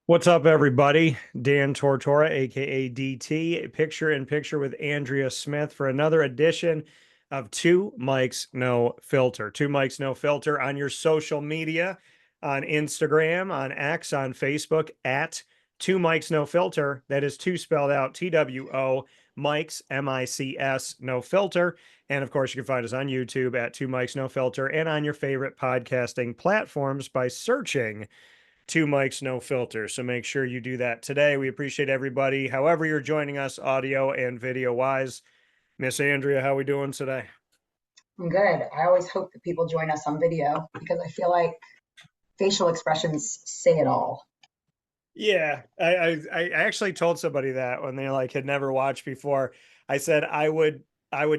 What's up, everybody? Dan Tortora, aka DT, picture in picture with Andrea Smith for another edition of Two Mics No Filter. Two Mics No Filter on your social media, on Instagram, on X, on Facebook at Two Mics No Filter. That is two spelled out TWO Mics, MICS, No Filter. And of course, you can find us on YouTube at Two Mics No Filter and on your favorite podcasting platforms by searching Two Mics No Filter. So make sure you do that today. We appreciate everybody, however you're joining us, audio and video wise. Miss Andrea, how we doing today? I'm good. I always hope that people join us on video because I feel like facial expressions say it all. Yeah, I actually told somebody that when they like had never watched before. I said I would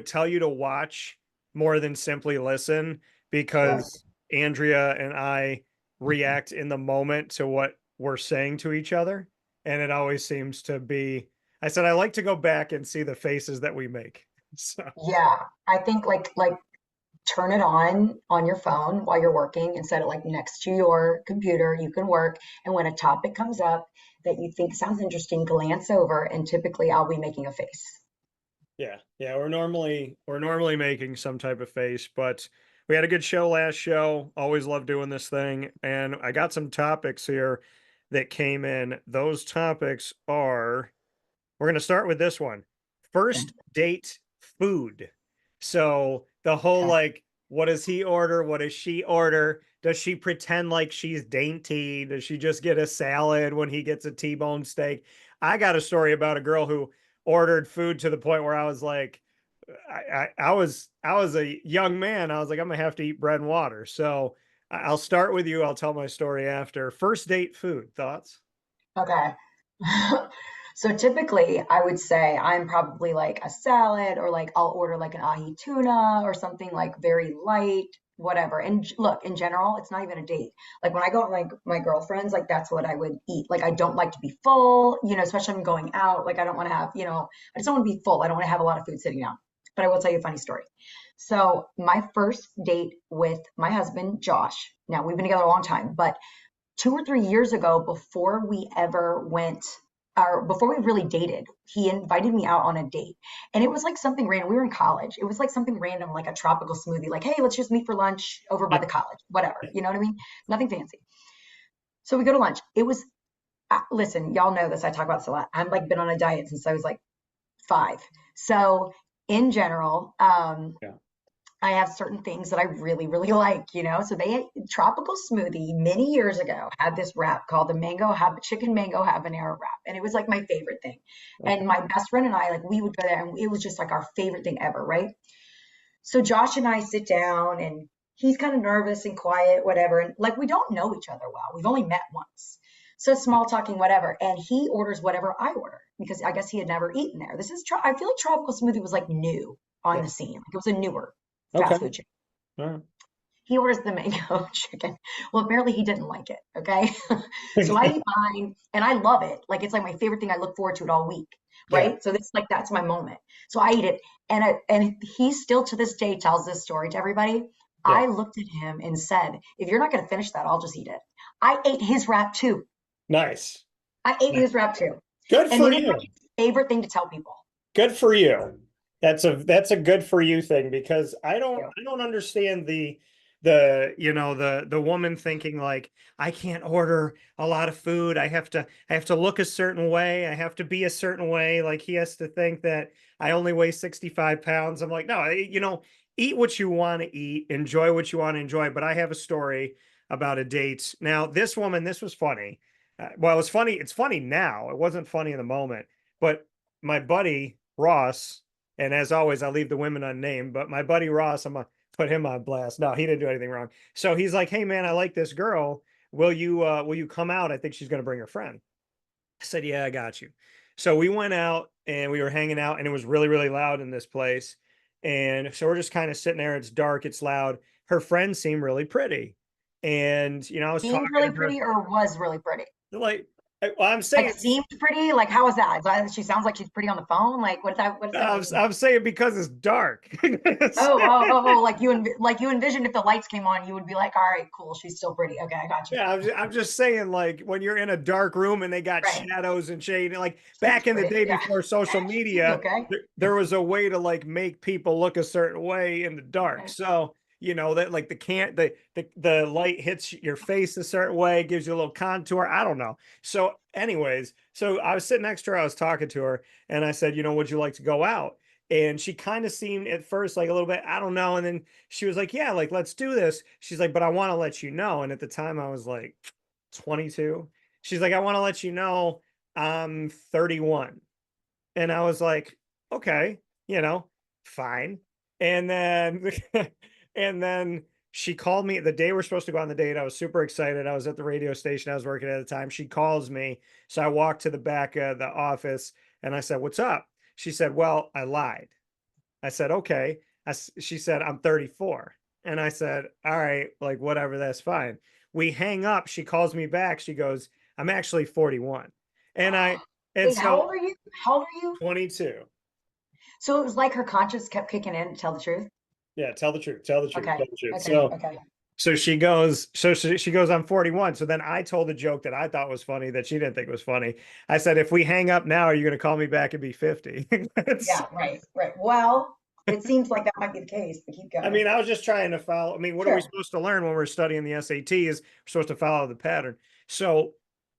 tell you to watch more than simply listen Right. because Andrea and I react in the moment to what we're saying to each other, and it always seems to be. I said I like to go back and see the faces that we make. So Yeah, I think like turn it on your phone while you're working and set it like next to your computer. You can work, and when a topic comes up that you think sounds interesting, glance over, and typically I'll be making a face. yeah, we're normally making some type of face, but we had a good show last show. Always love doing this thing, and I got some topics here that came in. Those topics are we're going to start with this one. Okay. First date food. So the whole Okay. like, what does he order? What does she order? Does she pretend like she's dainty? Does she just get a salad when he gets a T-bone steak? I got a story about a girl who ordered food to the point where I was like, I was a young man. I was like, I'm gonna have to eat bread and water. So I'll start with you. I'll tell my story after. First date food thoughts. Okay. So typically, I would say I'm probably like a salad or like I'll order like an ahi tuna or something like very light, whatever. And look, in general, it's not even a date. Like when I go out with my girlfriends, like that's what I would eat. Like I don't like to be full, especially when I'm going out. Like I don't want to have, I just don't want to be full. I don't want to have a lot of food sitting out. But I will tell you a funny story. So my first date with my husband, Josh. Now we've been together a long time, but 2 or 3 years ago, before we ever went, or before we really dated, he invited me out on a date. And it was like something random. We were in college. It was like something random, like a tropical smoothie, like, hey, let's just meet for lunch over by Yeah. the college, whatever. You know what I mean? Nothing fancy. So we go to lunch. It was, listen, y'all know this. I talk about this a lot. I've like been on a diet since I was like 5. So in general, Yeah. I have certain things that I really, really like. So they tropical smoothie many years ago had this wrap called the chicken mango habanero wrap, and it was like my favorite thing. Okay. And my best friend and I, like, we would go there, and it was just like our favorite thing ever, right? So Josh and I sit down, and he's kind of nervous and quiet, whatever, and like we don't know each other well. We've only met once. So small talking, whatever. And he orders whatever I order because I guess he had never eaten there. I feel like tropical smoothie was like new on Yeah. the scene. Like it was a newer Okay. fast food chain. All right. He orders the mango chicken. Well, apparently he didn't like it. Okay. So I eat mine and I love it. Like it's like my favorite thing. I look forward to it all week. Yeah. Right. So that's my moment. So I eat it. And he still to this day tells this story to everybody. Yeah. I looked at him and said, if you're not going to finish that, I'll just eat it. I ate his wrap too. Nice. I ate his wrap too. Good And for it is my you. favorite thing to tell people. Good for you. That's a good for you thing because I don't Yeah. I don't understand the woman thinking like I can't order a lot of food. I have to look a certain way. I have to be a certain way. Like he has to think that I only weigh 65 pounds. I'm like, no, eat what you want to eat, enjoy what you want to enjoy. But I have a story about a date. Now, this woman, this was funny. Well, it was funny. It's funny now. It wasn't funny in the moment. But my buddy Ross, and as always, I leave the women unnamed, but my buddy Ross, I'm gonna put him on blast. No, he didn't do anything wrong. So he's like, "Hey man, I like this girl. Will you come out? I think she's gonna bring her friend." I said, "Yeah, I got you." So we went out and we were hanging out, and it was really, really loud in this place. And so we're just kind of sitting there. It's dark, it's loud. Her friend seemed really pretty. And I was talking Being really to her pretty or was really pretty. like Well, I'm Like saying seemed pretty? Like how is that? She sounds like she's pretty on the phone? Like what does that mean? I'm saying because it's dark. Like like you envisioned if the lights came on, you would be like, all right, cool, she's still pretty. Okay, I got you. Yeah, I'm just saying, like when you're in a dark room and they got Right. shadows and shade, and like She's back in the pretty. day Yeah. before social She's media, okay. there was a way to like make people look a certain way in the dark. Right. So that like the light hits your face a certain way, gives you a little contour. I don't know. So, anyways, so I was sitting next to her, I was talking to her, and I said, would you like to go out? And she kind of seemed at first like a little bit, I don't know. And then she was like, yeah, like let's do this. She's like, but I want to let you know. And at the time I was like 22. She's like, I want to let you know I'm 31. And I was like, okay, fine. And then and then she called me the day we're supposed to go on the date. I was super excited. I was at the radio station I was working at the time. She calls me. So I walked to the back of the office and I said, what's up? She said, well, I lied. I said, okay. She said, I'm 34. And I said, all right, like whatever, that's fine. We hang up. She calls me back. She goes, I'm actually 41. And and Wait, how so old are you? How old are you? 22. So it was like her conscience kept kicking in to tell the truth. Yeah, tell the truth. Tell the truth. Okay. Tell the truth. Okay. So Okay. she goes, I'm 41. So then I told a joke that I thought was funny that she didn't think was funny. I said, if we hang up now, are you going to call me back and be 50? Yeah, right, right. Well, it seems like that might be the case, but keep I going. mean, I was just trying to follow. I mean, what are we Sure. supposed to learn when we're studying the SATs? We're supposed to follow the pattern. So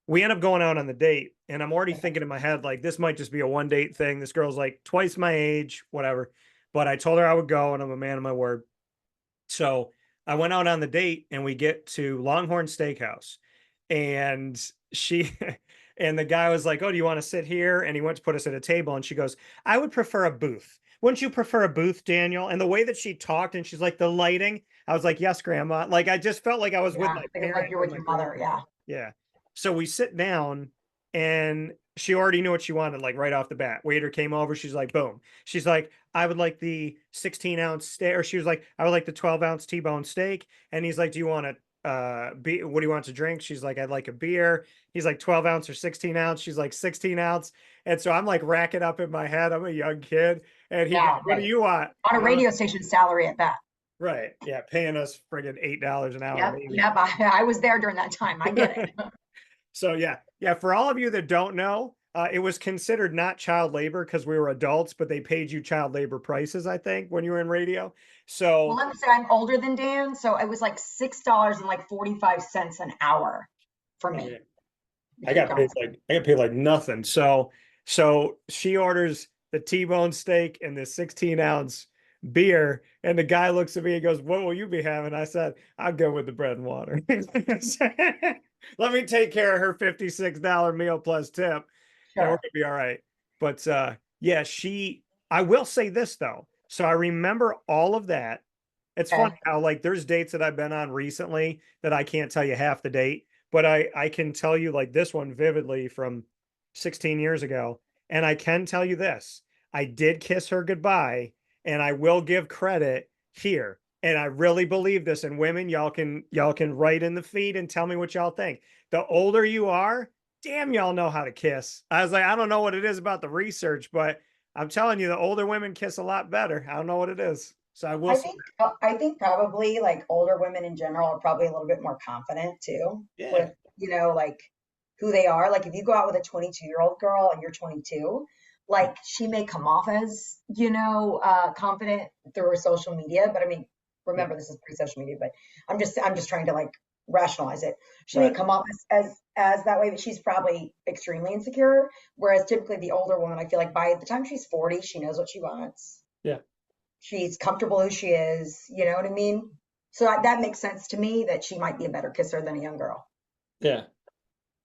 we end up going out on the date, and I'm already Okay. thinking in my head, like, this might just be a one date thing. This girl's like twice my age, whatever. But I told her I would go, and I'm a man of my word. So I went out on the date, and we get to Longhorn Steakhouse, and she and the guy was like, oh, do you want to sit here? And he went to put us at a table, and she goes, I would prefer a booth. Wouldn't you prefer a booth, Daniel? And the way that she talked, and she's like, the lighting, I was like, yes, grandma. Like I just felt like I was with Yeah, my like parent you're or with my your mother. grandma. Yeah. Yeah. So we sit down, and she already knew what she wanted, like right off the bat. Waiter came over. She's like, boom. She's like, I would like the 16-ounce steak, or she was like, I would like the 12-ounce T-bone steak. And he's like, do you want to what do you want to drink? She's like, I'd like a beer. He's like, 12 ounce or 16 ounce. She's like, 16 ounce. And so I'm like racking up in my head. I'm a young kid. And he goes, Yeah, what do right. you want? On a And I was radio station salary at that. right. Yeah. Paying us friggin' $8 an hour, Yep. maybe. Yep. I was there during that time. I get it. So yeah. For all of you that don't know, it was considered not child labor because we were adults, but they paid you child labor prices, I think, when you were in radio. Well, So let me say I'm older than Dan, so it was like $6 and like 45 cents an hour for I me. mean, But keep going. I got paid like nothing. So she orders the T-bone steak and the 16-ounce beer, and the guy looks at me and goes, "What will you be having?" I said, "I'll go with the bread and water." Let me take care of her $56 meal plus tip, and we're Sure. gonna be all right. But yeah, I will say this though. So I remember all of that. It's funny Okay. how like there's dates that I've been on recently that I can't tell you half the date, but I can tell you like this one vividly from 16 years ago. And I can tell you this. I did kiss her goodbye, and I will give credit here. And I really believe this. And women, y'all can write in the feed and tell me what y'all think. The older you are, damn, y'all know how to kiss. I was like, I don't know what it is about the research, but I'm telling you, the older women kiss a lot better. I don't know what it is. So I will say, I think probably like older women in general are probably a little bit more confident too yeah, with, like who they are. Like if you go out with a 22-year-old girl and you're 22, like she may come off as, confident through her social media, but I mean, yeah, remember this is pre-social media, but I'm just trying to like rationalize it. She may right, come off as that way, but she's probably extremely insecure. Whereas typically the older woman, I feel like by the time she's 40, she knows what she wants, yeah, she's comfortable who she is. You know what I mean? So that makes sense to me that she might be a better kisser than a young girl. yeah.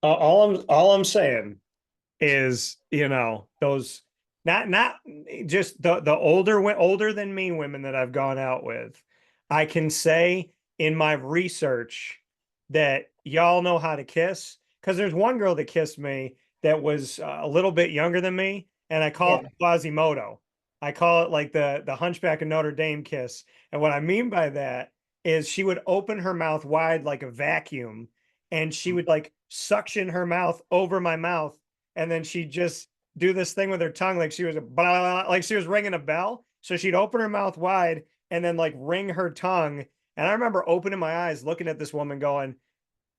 All I'm saying is, those not just the older than me women that I've gone out with. I can say in my research that y'all know how to kiss because there's one girl that kissed me that was a little bit younger than me, and I call it Yeah. the Quasimodo. I call it like the Hunchback of Notre Dame kiss. And what I mean by that is she would open her mouth wide like a vacuum, and she would like suction her mouth over my mouth, and then she'd just do this thing with her tongue like she was a blah, blah, blah, like she was ringing a bell. So she'd open her mouth wide and then like ring her tongue. And I remember opening my eyes, looking at this woman, going,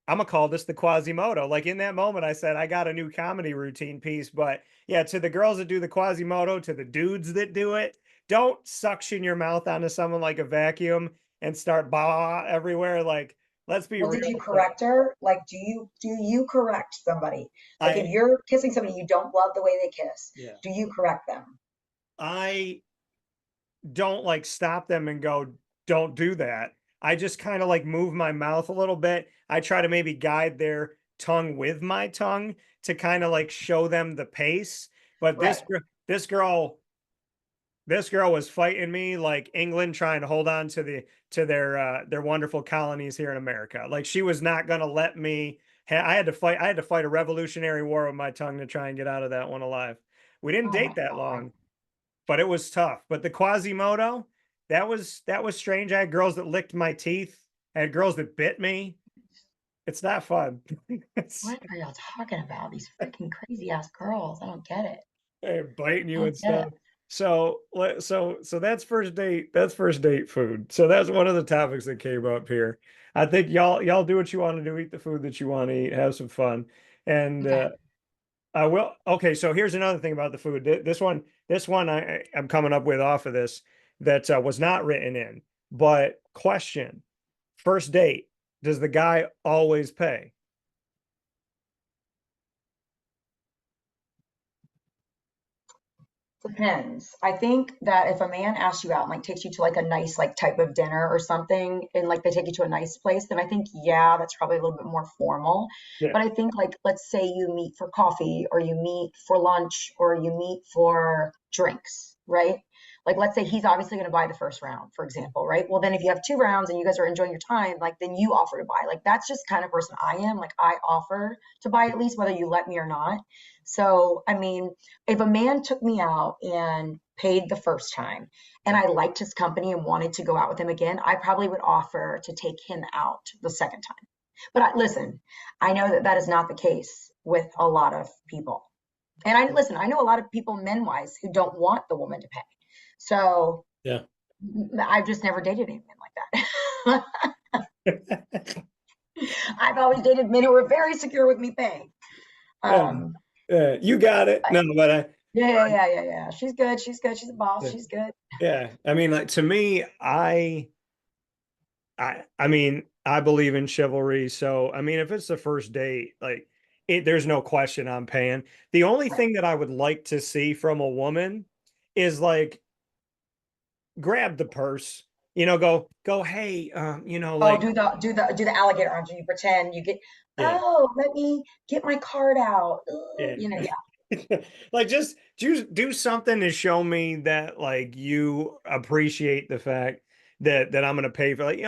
I'm gonna call this the Quasimodo. Like in that moment, I said, I got a new comedy routine piece. But yeah, to the girls that do the Quasimodo, to the dudes that do it, don't suction your mouth onto someone like a vacuum and start bah everywhere. Like, let's be Well, real. did you correct her? Like, do you correct somebody? Like, if I you're kissing somebody you don't love the way they kiss, yeah. do you correct them? I don't like stop them and go, don't do that. I just kind of like move my mouth a little bit. I try to maybe guide their tongue with my tongue to kind of like show them the pace. But Right. this girl, this girl was fighting me like England trying to hold on to their wonderful colonies here in America. Like she was not going to let me. I had to fight a revolutionary war with my tongue to try and get out of that one alive. We didn't Oh my date that God. long, but it was tough. But the Quasimodo, that was strange. I had girls that licked my teeth. I had girls that bit me. It's not fun. It's What are y'all talking about? These freaking crazy ass girls. I don't get it. biting I you don't and get stuff. it. So that's first date. That's first date food. So that's one of the topics that came up here. I think y'all do what you want to do, eat the food that you want to eat, have some fun, and Okay. I will. Okay, so here's another thing about the food. This one I'm coming up with off of this that was not written in. But question: first date, does the guy always pay? Depends. I think that if a man asks you out and like takes you to like a nice like type of dinner or something and like they take you to a nice place, then I think yeah, that's probably a little bit more formal. Yeah, But I think like let's say you meet for coffee or you meet for lunch or you meet for drinks, right? Like let's say he's obviously going to buy the first round, for example, right? Well, then if you have two rounds and you guys are enjoying your time, like then you offer to buy. Like that's just kind of person I am. Like I offer to buy at least whether you let me or not. So, I mean, if a man took me out and paid the first time and I liked his company and wanted to go out with him again, I probably would offer to take him out the second time. But listen, I know that that is not the case with a lot of people. And I know a lot of people men wise who don't want the woman to pay. So yeah. I've just never dated anything like that. I've always dated men who were very secure with me paying. Yeah, Um, you got it. No, but yeah, yeah, yeah, yeah, yeah. She's good. She's good. She's a boss. I She's good. yeah. I mean, like to me, I mean, I believe in chivalry. So, I mean, if it's the first date, like there's no question I'm paying. The only Right. thing that I would like to see from a woman is like grab the purse, go, hey, Oh, like, do the alligator arms and you pretend you get, yeah, oh, let me get my card out. Ooh, yeah. yeah. Like just do something to show me that like you appreciate the fact that I'm gonna pay for like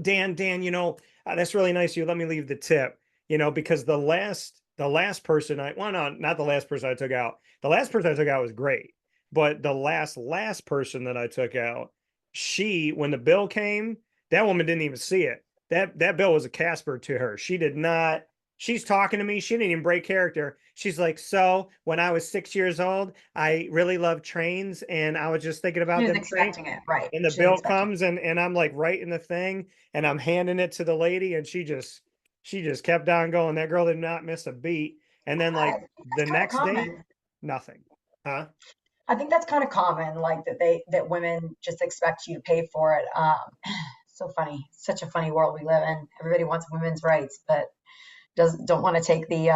Dan, that's really nice of you. Let me leave the tip, because the last person well, no, not the last person I took out. The last person I took out was great, but the last person that I took out, when the bill came, that woman didn't even see it. That bill was a Casper to her. She did not. She's talking to me. She didn't even break character. She's like, so when I was 6 years old, I really loved trains and I was just thinking She about was them trains. expecting it. Right. And the She was bill expecting it. comes and I'm like writing the thing and I'm handing it to the lady and she just kept on going. That girl did not miss a beat. And then I like think the that's kind of next date, common. nothing. Huh? I think that's kind of common, like that women just expect you to pay for it. So funny. Such a funny world we live in. Everybody wants women's rights, but don't want to take the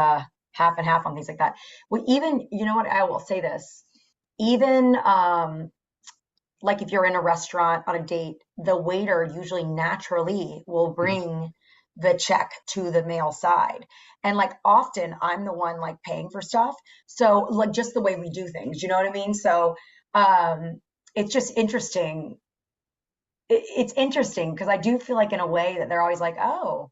half and half on things like that. Well, even you know what, I will say this. Even like if you're in a restaurant on a date, the waiter usually naturally will Mhm. bring the check to the male side. And like often I'm the one like paying for stuff. So like just the way we do things, you know what I mean? So it's just interesting. It's interesting because I do feel like in a way that they're always like, oh,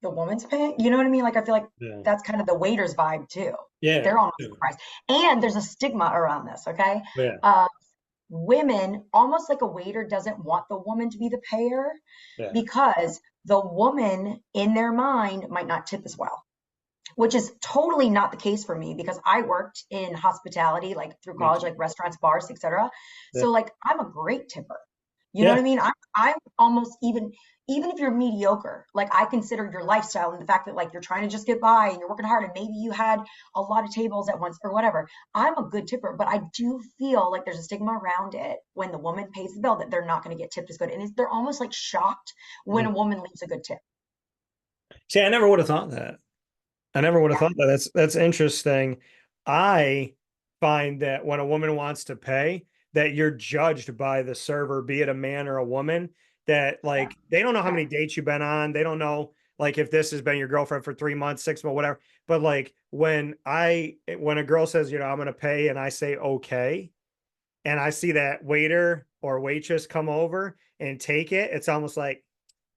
the woman's paying. You know what I mean? Like I feel like Yeah. that's kind of the waiter's vibe too. Yeah. They're almost surprised. And there's a stigma around this, okay? Yeah. women, almost like a waiter doesn't want the woman to be the payer Yeah. because the woman in their mind might not tip as well, which is totally not the case for me because I worked in hospitality like through Me college, too. like restaurants, bars, etc. Yeah. So like I'm a great tipper. You know Yeah. what I mean? I'm almost even if you're mediocre, like I consider your lifestyle and the fact that like you're trying to just get by and you're working hard and maybe you had a lot of tables at once or whatever. I'm a good tipper, but I do feel like there's a stigma around it when the woman pays the bill that they're not going to get tipped as good. And they're almost like shocked when Mm. a woman leaves a good tip. See, I never would have thought that. I never would have Yeah. thought that. That's interesting. I find that when a woman wants to pay, that you're judged by the server, be it a man or a woman, that Yeah. like they don't know how Okay. many dates you've been on. They don't know like if this has been your girlfriend for 3 months, 6 months, whatever. But like when a girl says, I'm gonna pay and I say okay, and I see that waiter or waitress come over and take it, it's almost like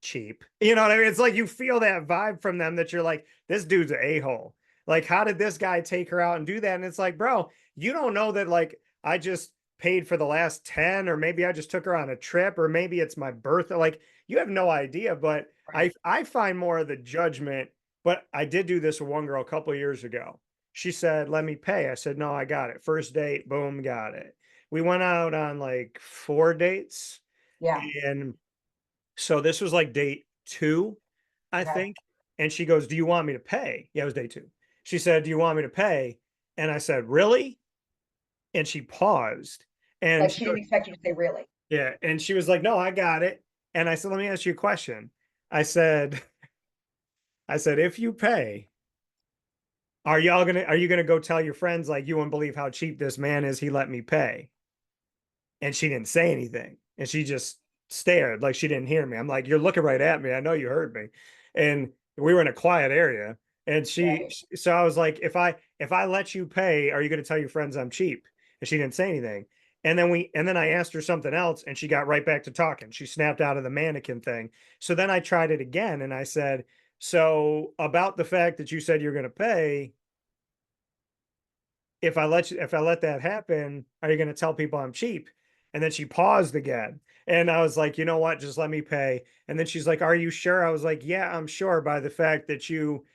cheap. You know what I mean? It's like you feel that vibe from them that you're like, this dude's an a-hole. Like, how did this guy take her out and do that? And it's like, bro, you don't know that like I just paid for the last 10, or maybe I just took her on a trip, or maybe it's my birthday. Like, you have no idea. But Right. I find more of the judgment. But I did do this with one girl a couple of years ago. She said, let me pay. I said, no, I got it. First date, boom, got it. We went out on like 4 dates. Yeah. And so this was like date two, I Okay. think. And she goes, do you want me to pay? Yeah, it was day two. She said, do you want me to pay? And I said, really? And she paused. And Like she she goes, didn't expect you to say really. yeah. And she was like, no, I got it. And I said, let me ask you a question. I said, if you pay, are you gonna go tell your friends like you wouldn't believe how cheap this man is? He let me pay. And she didn't say anything. And she just stared like she didn't hear me. I'm like, you're looking right at me. I know you heard me. And we were in a quiet area. And Right. so I was like, if I let you pay, are you going to tell your friends I'm cheap? And she didn't say anything. And then I asked her something else and she got right back to talking. She snapped out of the mannequin thing. So then I tried it again and I said, so about the fact that you said you're going to pay, if I let that happen, are you going to tell people I'm cheap? And then she paused again. And I was like, you know what? Just let me pay. And then she's like, are you sure? I was like, yeah, I'm sure by the fact that you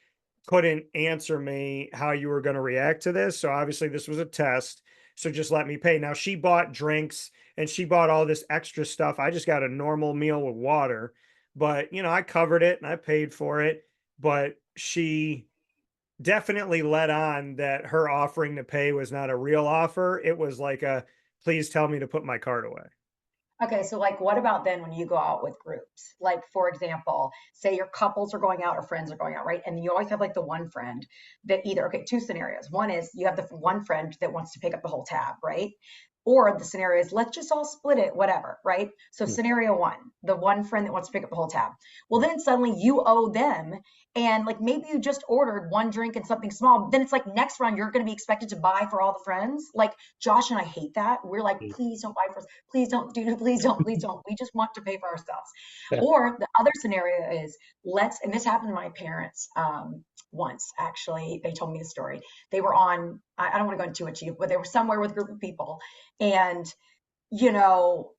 couldn't answer me how you were going to react to this. So obviously this was a test. So just let me pay. Now she bought drinks and she bought all this extra stuff. I just got a normal meal with water, but I covered it and I paid for it. But she definitely let on that her offering to pay was not a real offer. It was like a please tell me to put my card away. Okay, so like what about then when you go out with groups? Like for example, say your couples are going out or friends are going out, right? And you always have like the one friend that either, okay, two scenarios. One is you have the one friend that wants to pick up the whole tab, right? Or the scenario is let's just all split it, whatever, right? So scenario one, the one friend that wants to pick up the whole tab. Well, then suddenly you owe them and like maybe you just ordered one drink and something small. Then it's like next round you're going to be expected to buy for all the friends. Like Josh and I hate that. We're like, please don't buy for us. Please don't do. Please don't. Please don't. We just want to pay for ourselves. Or the other scenario is and this happened to my parents once actually. They told me the story. They were on. I don't want to go into too much, but they were somewhere with a group of people, and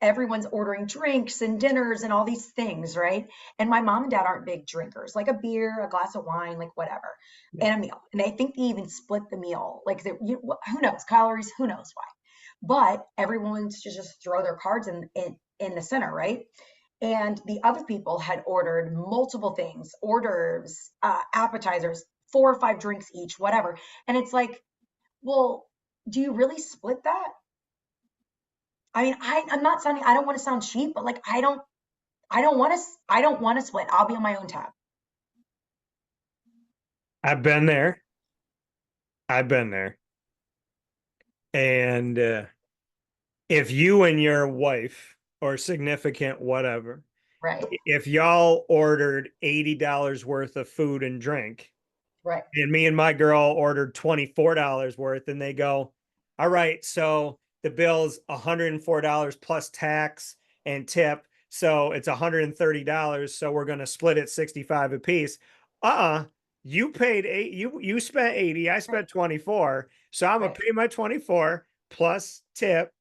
everyone's ordering drinks and dinners and all these things, right? And my mom and dad aren't big drinkers, like a beer, a glass of wine, like whatever, and a meal. And I think they even split the meal. Like, who knows calories? Who knows why? But everyone's to just throw their cards in the center, right? And the other people had ordered multiple things, hors d'oeuvres, appetizers, 4 or 5 drinks each, whatever. And it's like, well, do you really split that? I mean, I'm not sounding, I don't want to sound cheap, but like, I don't want to split. I'll be on my own tab. I've been there. I've been there. And if you and your wife or significant whatever, Right. if y'all ordered $80 worth of food and drink, Right. and me and my girl ordered $24 worth, and they go, all right, so the bill's $104 plus tax and tip. So it's $130. So we're gonna split it 65 a piece. Uh-uh. You paid you spent 80, I Right. spent 24. So I'm gonna Right. pay my 24 plus tip.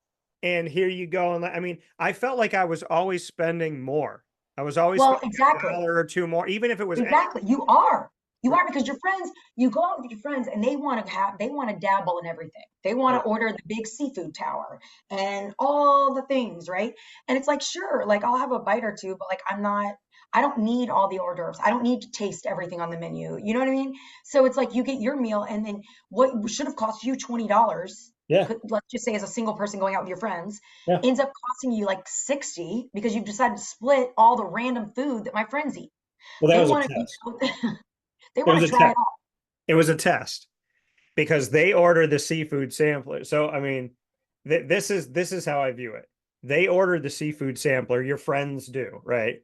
And here you go. And I mean, I felt like I was always spending more. I was always Well, spending a exactly. dollar or two more, even if it was Exactly. You are. You right. are because your friends, you go out with your friends and they want to dabble in everything. They want to order the big seafood tower and all the things, right? And it's like, sure, like I'll have a bite or two, but like I don't need all the hors d'oeuvres. I don't need to taste everything on the menu. You know what I mean? So it's like you get your meal and then what should have cost you $20, Yeah. let's just say as a single person going out with your friends, Yeah. ends up costing you like 60 because you've decided to split all the random food that my friends eat. Well, that They was a want to, test. they It want was to a try test. it all. It was a test because they ordered the seafood sampler. So, I mean, this is how I view it. They ordered the seafood sampler. Your friends do, right?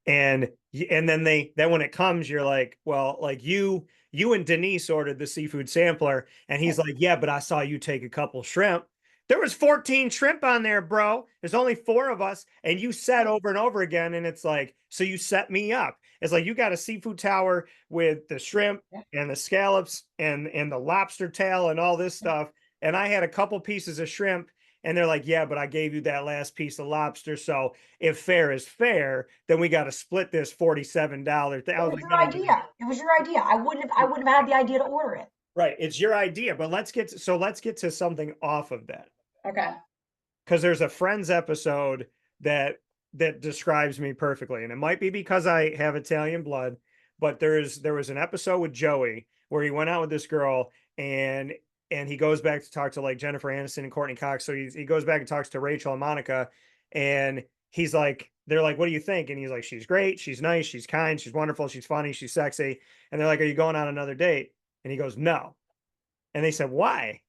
And then when it comes, you're like, well, like you and Denise ordered the seafood sampler, and he's like, yeah, but I saw you take a couple shrimp. There was 14 shrimp on there, bro. There's only four of us, and you said over and over again, and it's like, so you set me up. It's like you got a seafood tower with the shrimp Yeah. and the scallops and the lobster tail and all this stuff, and I had a couple pieces of shrimp, and they're like, yeah, but I gave you that last piece of lobster, so if fair is fair, then we got to split this $47. I It was was like, your no, no, no, idea. It was your idea. I wouldn't have had the idea to order it. right. It's your idea, but let's get to something off of that. Okay. Because there's a Friends episode that describes me perfectly. And it might be because I have Italian blood, but there was an episode with Joey where he went out with this girl and he goes back to talk to like Jennifer Aniston and Courtney Cox. So he goes back and talks to Rachel and Monica, and he's like, they're like, what do you think? And he's like, she's great, she's nice, she's kind, she's wonderful, she's funny, she's sexy. And they're like, are you going on another date? And he goes, no. And they said, why?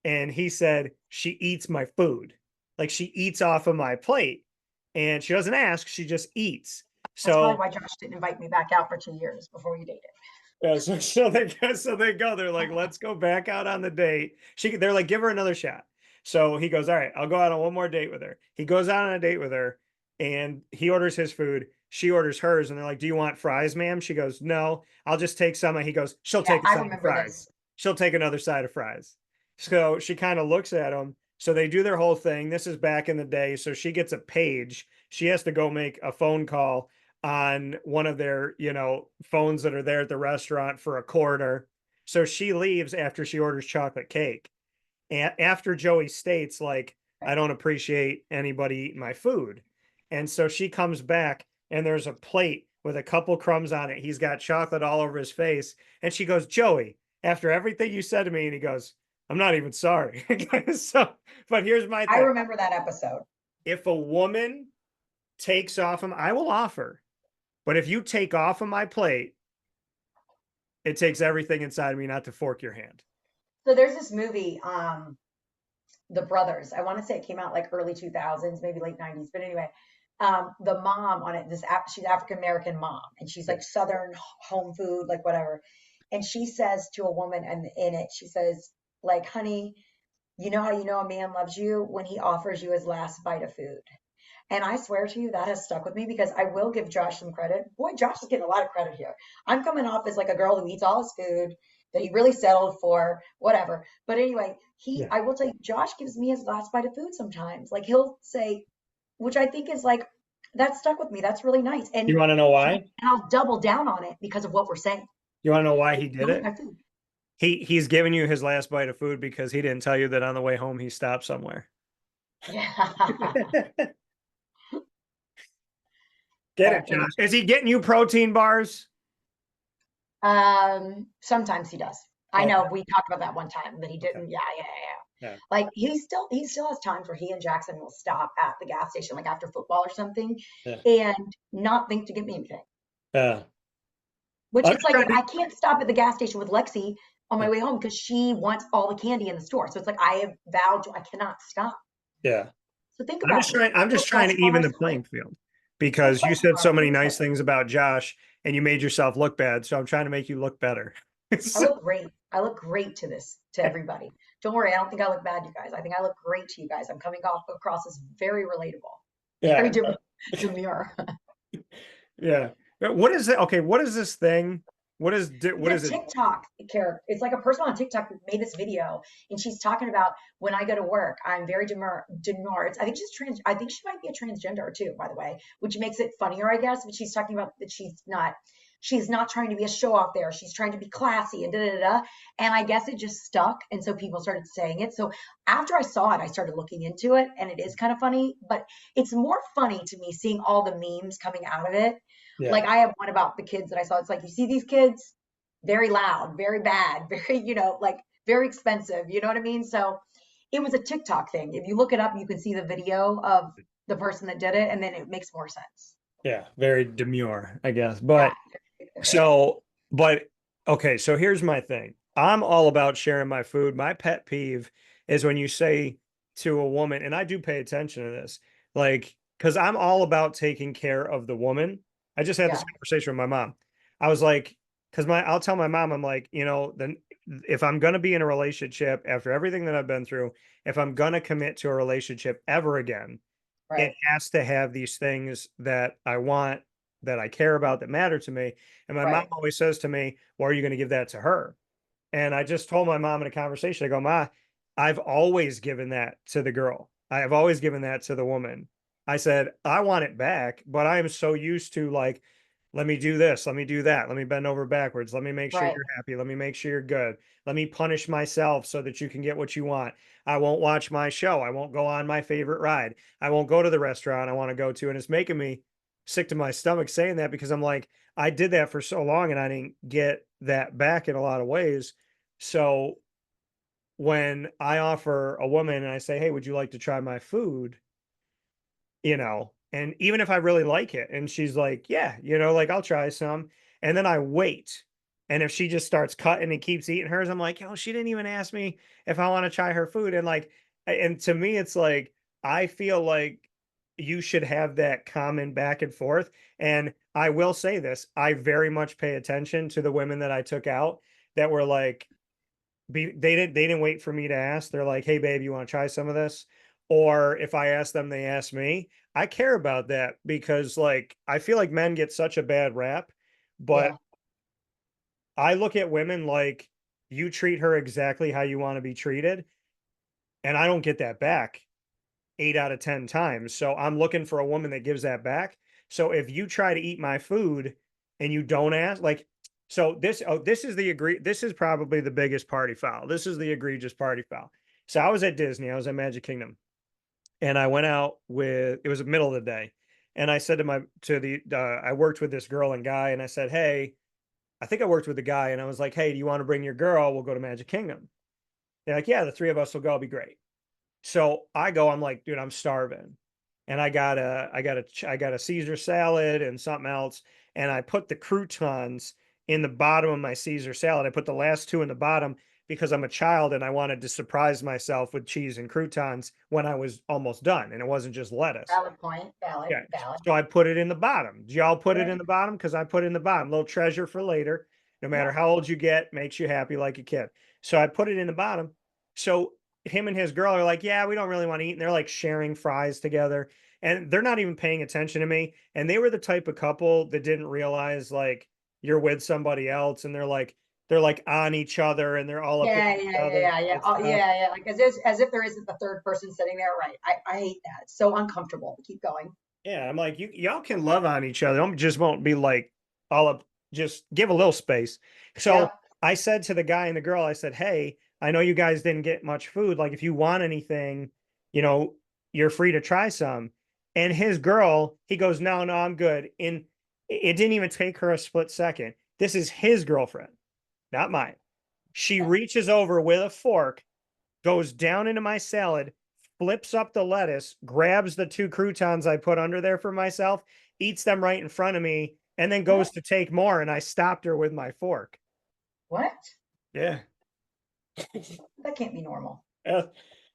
And he said, she eats my food. Like she eats off of my plate. And she doesn't ask, she just eats. That's probably So why Josh didn't invite me back out for 2 years before we dated. yeah, so they go. They're like, let's go back out on the date. They're like, give her another shot. So he goes, all right, I'll go out on one more date with her. He goes out on a date with her, and he orders his food. She orders hers, and they're like, do you want fries, ma'am? She goes, no, I'll just take some. And he goes, she'll Yeah, take a I side of remember this. fries. She'll take another side of fries. So she kind of looks at him. So they do their whole thing. This is back in the day. So she gets a page. She has to go make a phone call on one of their, phones that are there at the restaurant for a quarter. So she leaves after she orders chocolate cake. And after Joey states, like, I don't appreciate anybody eating my food. And so she comes back and there's a plate with a couple crumbs on it. He's got chocolate all over his face. And she goes, Joey, after everything you said to me, and he goes, I'm not even sorry. So, but here's my I thing. remember that episode. If a woman takes off him, I will offer. But if you take off of my plate, it takes everything inside of me not to fork your hand. So there's this movie, The Brothers. I want to say it came out like early 2000s, maybe late 90s. But anyway, the mom on it, she's African American mom, and she's Yeah. like Southern home food, like whatever. And she says to a woman, and in it, she says, like, honey, you know how you know a man loves you when he offers you his last bite of food. And I swear to you, that has stuck with me because I will give Josh some credit. Boy, Josh is getting a lot of credit here. I'm coming off as like a girl who eats all his food that he really settled for, whatever. But anyway, Yeah. I will tell you, Josh gives me his last bite of food sometimes. Like he'll say, which I think is like, that stuck with me. That's really nice. You want to know why? And I'll double down on it because of what we're saying. You want to know why he did Don't eat it? my food. He's giving you his last bite of food because he didn't tell you that on the way home he stopped somewhere. Yeah. Get it, That Josh. is. Is he getting you protein bars? Sometimes he does. I Okay. know we talked about that one time that he Okay. didn't. Yeah, yeah, yeah. Yeah. Like he still has times where he and Jackson will stop at the gas station, like after football or something, Yeah. and not think to get me anything. Yeah. Which I'm it's just like trying to. I can't stop at the gas station with Lexi on Yeah. my way home because she wants all the candy in the store. So it's like I have vowed to I cannot stop. Yeah. So think I'm about just it. trying. I'm just trying That's to even our the split. playing field That's because you fine said so tomorrow. many We nice split. things about Josh and you made yourself look bad. So I'm trying to make you look better. I So, look great. I look great to everybody. Don't worry, I don't think I look bad, you guys. I think I look great to you guys. I'm coming off across as very relatable, very yeah. demure. Yeah. What is it? Okay. What is this thing what It's is a it? TikTok character. It's like a person on TikTok who made this video, and she's talking about when I go to work, I'm very demure. I think she's trans. I think she might be a transgender too, by the way, which makes it funnier, I guess. But she's talking about that she's not. She's not trying to be a show off there. She's trying to be classy and da da da. And I guess it just stuck, and so people started saying it. So after I saw it, I started looking into it, and it is kind of funny. But it's more funny to me seeing all the memes coming out of it. Like Yeah. I have one about the kids that I saw. It's like you see these kids, very loud, very bad, very, like very expensive. You know what I mean? So it was a TikTok thing. If you look it up, you can see the video of the person that did it, and then it makes more sense. Yeah, very demure, I guess. Yeah, So, but okay, so here's my thing. I'm all about sharing my food. My pet peeve is when you say to a woman, and I do pay attention to this, like, because I'm all about taking care of the woman. I just had this yeah, conversation with my mom. I was like, because I'll tell my mom, I'm like, then if I'm gonna be in a relationship after everything that I've been through, if I'm gonna commit to a relationship ever again, it right, has to have these things that I want, that I care about, that matter to me. And my mom right, always says to me, well, are you going to give that to her? And I just told my mom in a conversation, I go, Ma, I've always given that to the girl. I have always given that to the woman. I said, I want it back, but I am so used to like, let me do this, let me do that, let me bend over backwards, let me make sure right, you're happy, let me make sure you're good, let me punish myself so that you can get what you want. I won't watch my show. I won't go on my favorite ride. I won't go to the restaurant I want to go to. And it's making me sick to my stomach saying that because I'm like, I did that for so long and I didn't get that back in a lot of ways. So when I offer a woman and I say, hey, would you like to try my food? And even if I really like it, and she's like, yeah, like I'll try some. And then I wait. And if she just starts cutting and keeps eating hers, I'm like, she didn't even ask me if I want to try her food. And like, and to me, it's like, I feel like you should have that common back and forth. And I will say this, I very much pay attention to the women that I took out that were like, they didn't wait for me to ask. They're like, "Hey babe, you want to try some of this?" Or if I ask them, they ask me. I care about that because like I feel like men get such a bad rap, but yeah, I look at women like you treat her exactly how you want to be treated, and I don't get that back 8 out of 10 times. So I'm looking for a woman that gives that back. So if you try to eat my food and you don't ask, like, so this is probably the biggest party foul. This is the egregious party foul. So I was at Disney, I was at Magic Kingdom, and I went out with, it was the middle of the day. And I said I worked with this girl and guy, and I said, hey, I think I worked with the guy, and I was like, hey, do you want to bring your girl? We'll go to Magic Kingdom. They're like, yeah, the three of us will go. It'll be great. So I go, I'm like, dude, I'm starving. And I got a Caesar salad and something else. And I put the croutons in the bottom of my Caesar salad. I put the last two in the bottom because I'm a child and I wanted to surprise myself with cheese and croutons when I was almost done. And it wasn't just lettuce. valid point, valid, Yeah. valid. So I put it in the bottom. Do y'all put it Right. in the bottom? Because I put it in the bottom. Little treasure for later. No matter Yep. how old you get, makes you happy like a kid. So I put it in the bottom. So him and his girl are like, yeah, we don't really want to eat. And they're like sharing fries together. And they're not even paying attention to me. And they were the type of couple that didn't realize like you're with somebody else. And they're like on each other and they're all up in Yeah, each yeah, yeah, other yeah, yeah. and Oh, stuff. yeah, yeah. Like as if there isn't the third person sitting there. Right. I hate that. It's so uncomfortable. Keep going. Yeah, I'm like, y'all can love on each other. Just won't be like all up, just give a little space. So Yep. I said to the guy and the girl, I said, hey, I know you guys didn't get much food. Like, if you want anything, you know, you're free to try some. And his girl, he goes, no, no, I'm good. And it didn't even take her a split second. This is his girlfriend, not mine. She reaches over with a fork, goes down into my salad, flips up the lettuce, grabs the two croutons I put under there for myself, eats them right in front of me, and then goes What? to take more. And I stopped her with my fork. What? Yeah. That can't be normal. I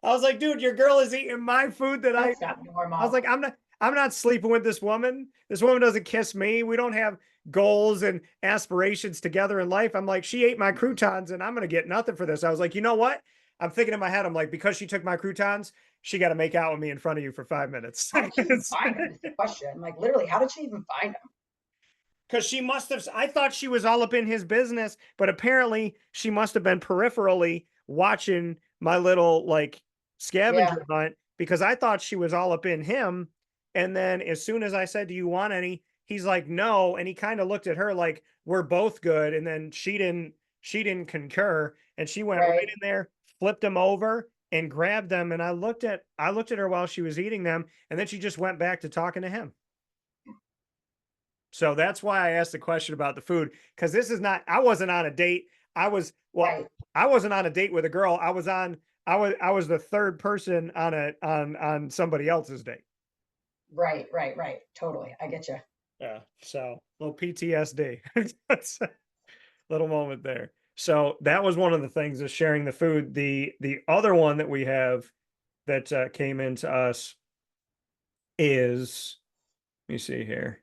was like, dude, your girl is eating my food that That's not I was normal. like, I'm not sleeping with this woman. This woman doesn't kiss me. We don't have goals and aspirations together in life. I'm like, she ate my croutons and I'm gonna get nothing for this. I was like, you know what? I'm thinking in my head, I'm like, because she took my croutons, she got to make out with me in front of you for 5 minutes. How did she even find him? Is the question. Like literally, how did she even find him? Because she must have, I thought she was all up in his business, but apparently she must have been peripherally watching my little like Yeah, scavenger hunt because I thought she was all up in him. And then as soon as I said, "Do you want any?" He's like, "No." And he kind of looked at her like, "We're both good." And then she didn't concur. And she went right right. in there, flipped them over and grabbed them. And I looked at her while she was eating them. And then she just went back to talking to him. So that's why I asked the question about the food because this is not. I wasn't on a date. I was well. Right. I wasn't on a date with a girl. I was on. I was the third person on on somebody else's date. Right, right, right. Totally. I get you. Yeah. So little PTSD. That's a little moment there. So that was one of the things is sharing the food. The other one that we have that came into us is let me see here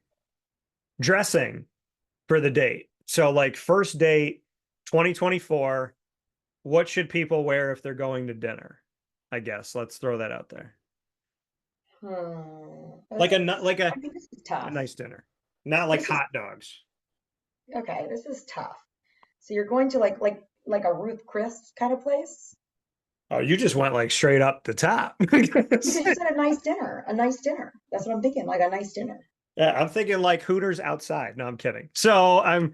dressing for the date. So like first date 2024, what should people wear if they're going to dinner? I guess let's throw that out there. Like a like I think this is a tough. nice dinner. Not like This is hot dogs. okay. This is tough. So you're going to like a Ruth Chris kind of place? Oh, you just went like straight up the top. Because you said a nice dinner, a nice dinner. That's what I'm thinking, like a nice dinner. Yeah, I'm thinking like Hooters outside. No, I'm kidding. So I'm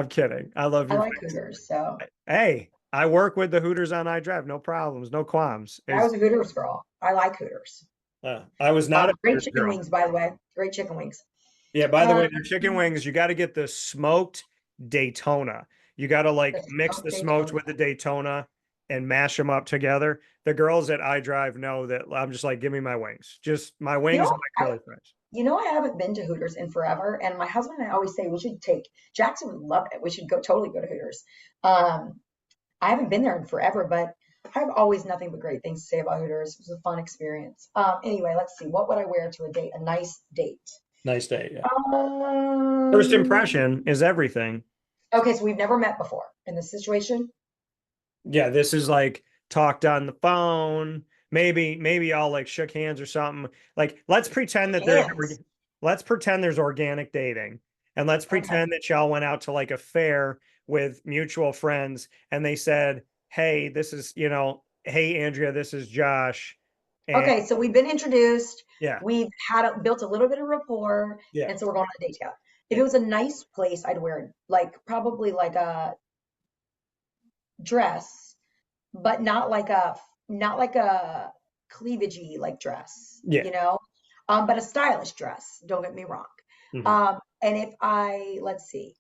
kidding. I love I your like face. Hooters, so Hey, I work with the Hooters on iDrive. No problems, no qualms. I Is was a Hooters girl. I like Hooters. I was not a Great Hooters chicken girl. wings, by the way. Great chicken wings. Yeah, by the way, Um, their chicken wings, you got to get the smoked Daytona. You got to the like mix smoked the smoked Daytona. with the Daytona and mash them up together. The girls at iDrive know that I'm just like, give me my wings. Just my You wings know, and my curly fries. I haven't been to Hooters in forever, and my husband and I always say we should take Jackson would love it. We should go totally go to Hooters. I haven't been there in forever, but I have always nothing but great things to say about Hooters. It was a fun experience. Anyway, let's see. What would I wear to a date? A nice date. Nice day, yeah. First Um, impression is everything. okay, so we've never met before in this situation. Yeah, this is like talked on the phone. Maybe y'all like shook hands or something. Like Hands. let's pretend there's organic dating. And let's Okay. pretend that y'all went out to like a fair with mutual friends and they said, "Hey, this is, hey Andrea, this is Josh." And Okay, so we've been introduced. yeah, We've built a little bit of rapport, yeah, and so we're going on a date together. If yeah, it was a nice place, I'd wear like probably like a dress, but not like a cleavagey like dress, yeah. but a stylish dress. Don't get me wrong. Mhm. And if I let's see,